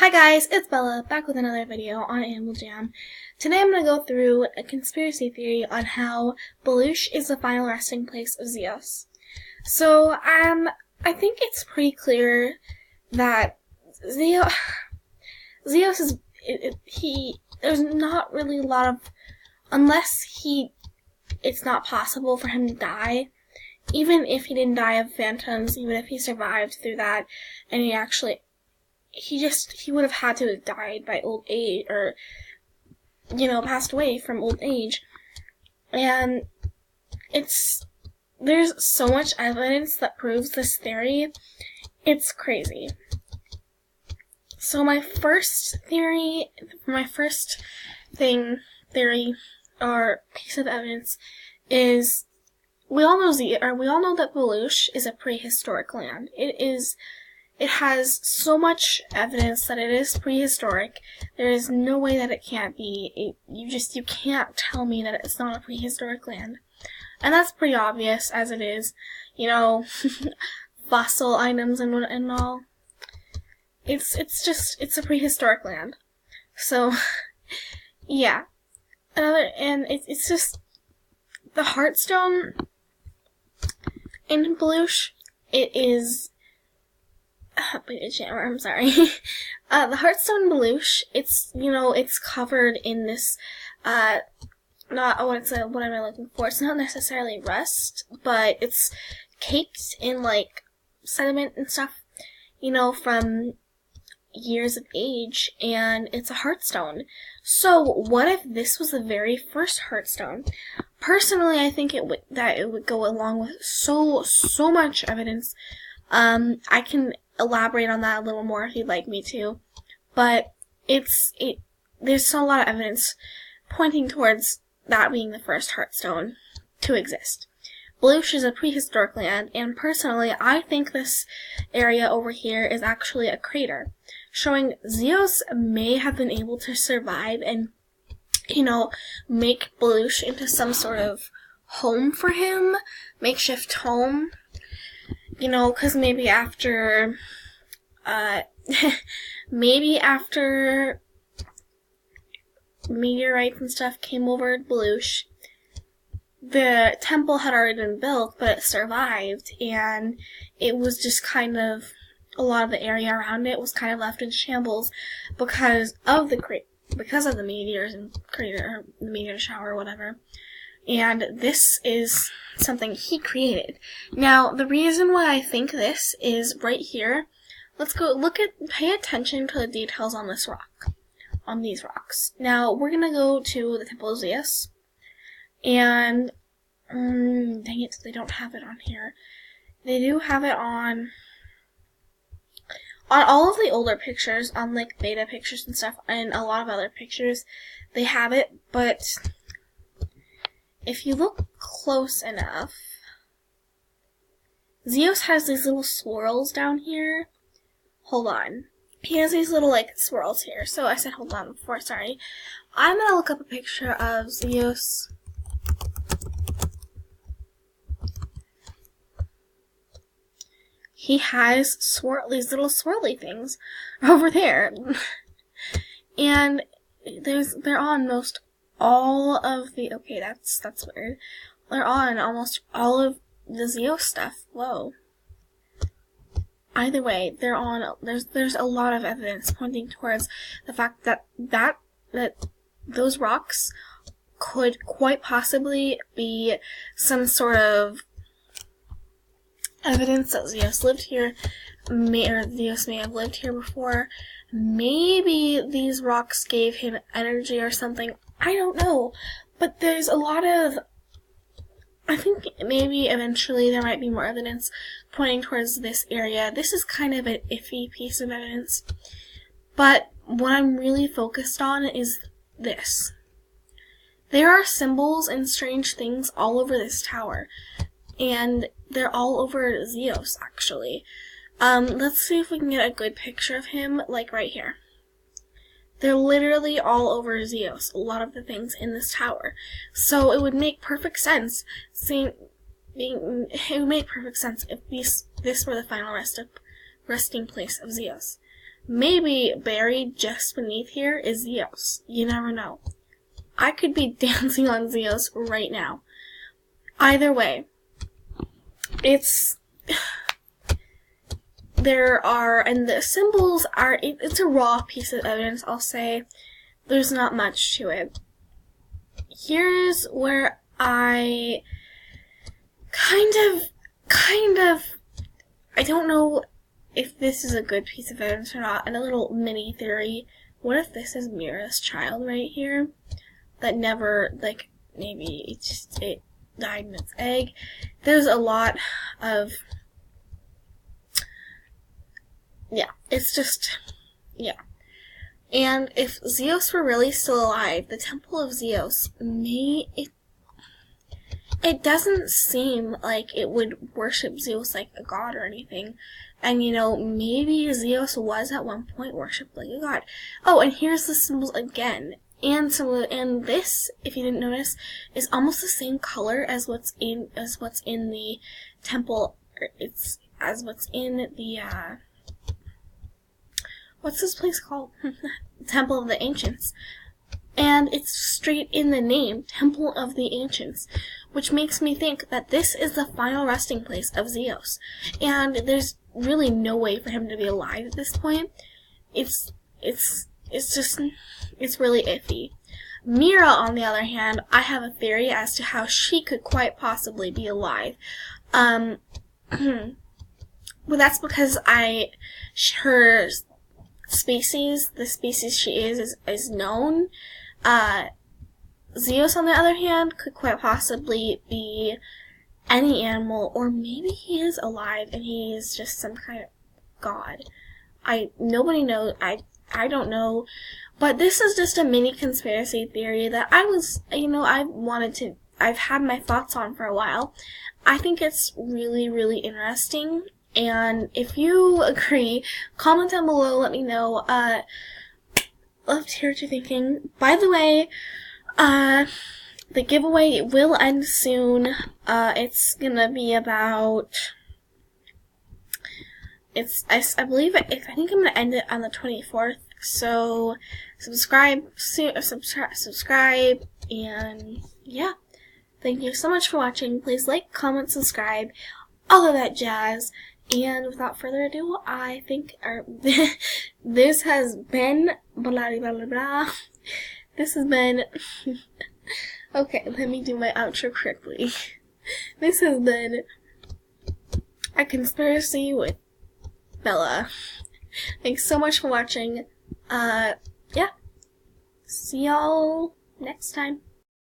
Hi guys, it's Bella, back with another video on Animal Jam. Today I'm going to go through a conspiracy theory on how Balloosh is the final resting place of Zios. So, I think it's pretty clear that Zios is, there's not really a lot of, it's not possible for him to die. Even if he didn't die of phantoms, even if he survived through that, and he would have had to have died by old age, or, passed away from old age. And there's so much evidence that proves this theory. It's crazy. So my first theory, or piece of evidence is, we all know that Balloosh is a prehistoric land. It has so much evidence that it is prehistoric. There is no way that it can't be. You can't tell me that it's not a prehistoric land. And that's pretty obvious as it is. Fossil items and all. It's a prehistoric land. So, yeah. It's just, the Heartstone in Balloosh, it is, I'm sorry. The Heartstone Balloosh, it's covered in this, what am I looking for? It's not necessarily rust, but it's caked in, sediment and stuff, from years of age, and it's a Heartstone. So, what if this was the very first Heartstone? Personally, I think it would go along with so much evidence. I can elaborate on that a little more if you'd like me to, but there's a lot of evidence pointing towards that being the first Heartstone to exist. Balloosh is a prehistoric land, and personally, I think this area over here is actually a crater, showing Zios may have been able to survive and, make Balloosh into some sort of home for him, makeshift home, because maybe after meteorites and stuff came over Balloosh, the temple had already been built, but it survived, and it was just kind of, a lot of the area around it was kind of left in shambles because of the meteors and the meteor shower or whatever. And this is something he created. Now, the reason why I think this is right here, pay attention to the details on this rock, on these rocks. Now, we're gonna go to the Temple of Zios, and, dang it, they don't have it on here. They do have it on all of the older pictures, on beta pictures and stuff, and a lot of other pictures, they have it, but if you look close enough, Zios has these little swirls down here. Hold on. He has these little, swirls here. So I said hold on before, sorry. I'm gonna look up a picture of Zios. He has these little swirly things over there. And they're on most all of the, okay, that's weird. They're on almost all of the Zios stuff. Whoa. Either way, they're on, there's a lot of evidence pointing towards the fact that those rocks could quite possibly be some sort of evidence that Zios lived here, Zios may have lived here before. Maybe these rocks gave him energy or something. I don't know. But there's a lot of, I think maybe eventually there might be more evidence pointing towards this area. This is kind of an iffy piece of evidence. But what I'm really focused on is this. There are symbols and strange things all over this tower. And they're all over Zios, actually. Let's see if we can get a good picture of him, right here. They're literally all over Zios, a lot of the things in this tower. So it would make perfect sense, if this were the final resting place of Zios. maybe buried just beneath here is Zios. You never know. I could be dancing on Zios right now. Either way, it's and the symbols it's a raw piece of evidence, I'll say. There's not much to it. Here's where I kind of, I don't know if this is a good piece of evidence or not, and a little mini theory. What if this is Mira's child right here? That never, maybe it died in its egg. There's a lot of, it's just, And if Zios were really still alive, the Temple of Zios it doesn't seem like it would worship Zeus like a god or anything. And, maybe Zeus was at one point worshipped like a god. Oh, and here's the symbols again. And this, if you didn't notice, is almost the same color as what's in the temple. As what's in the, what's this place called? Temple of the Ancients. And it's straight in the name, Temple of the Ancients, which makes me think that this is the final resting place of Zeus. And there's really no way for him to be alive at this point. It's really iffy. Mira, on the other hand, I have a theory as to how she could quite possibly be alive. Well, that's because her species, the species she is known. Zeus, on the other hand, could quite possibly be any animal, or maybe he is alive and he is just some kind of god. Nobody knows. I don't know. But this is just a mini conspiracy theory that I've had my thoughts on for a while. I think it's really, really interesting. And if you agree, comment down below, let me know. Love to hear what you're thinking. By the way, the giveaway will end soon. It's gonna be about, I think I'm gonna end it on the 24th. So, subscribe, and yeah. Thank you so much for watching. Please like, comment, subscribe, all of that jazz. And without further ado, I think this has been blah blah blah blah. This has been okay, let me do my outro quickly. This has been a conspiracy with Bella. Thanks so much for watching. Yeah. See y'all next time.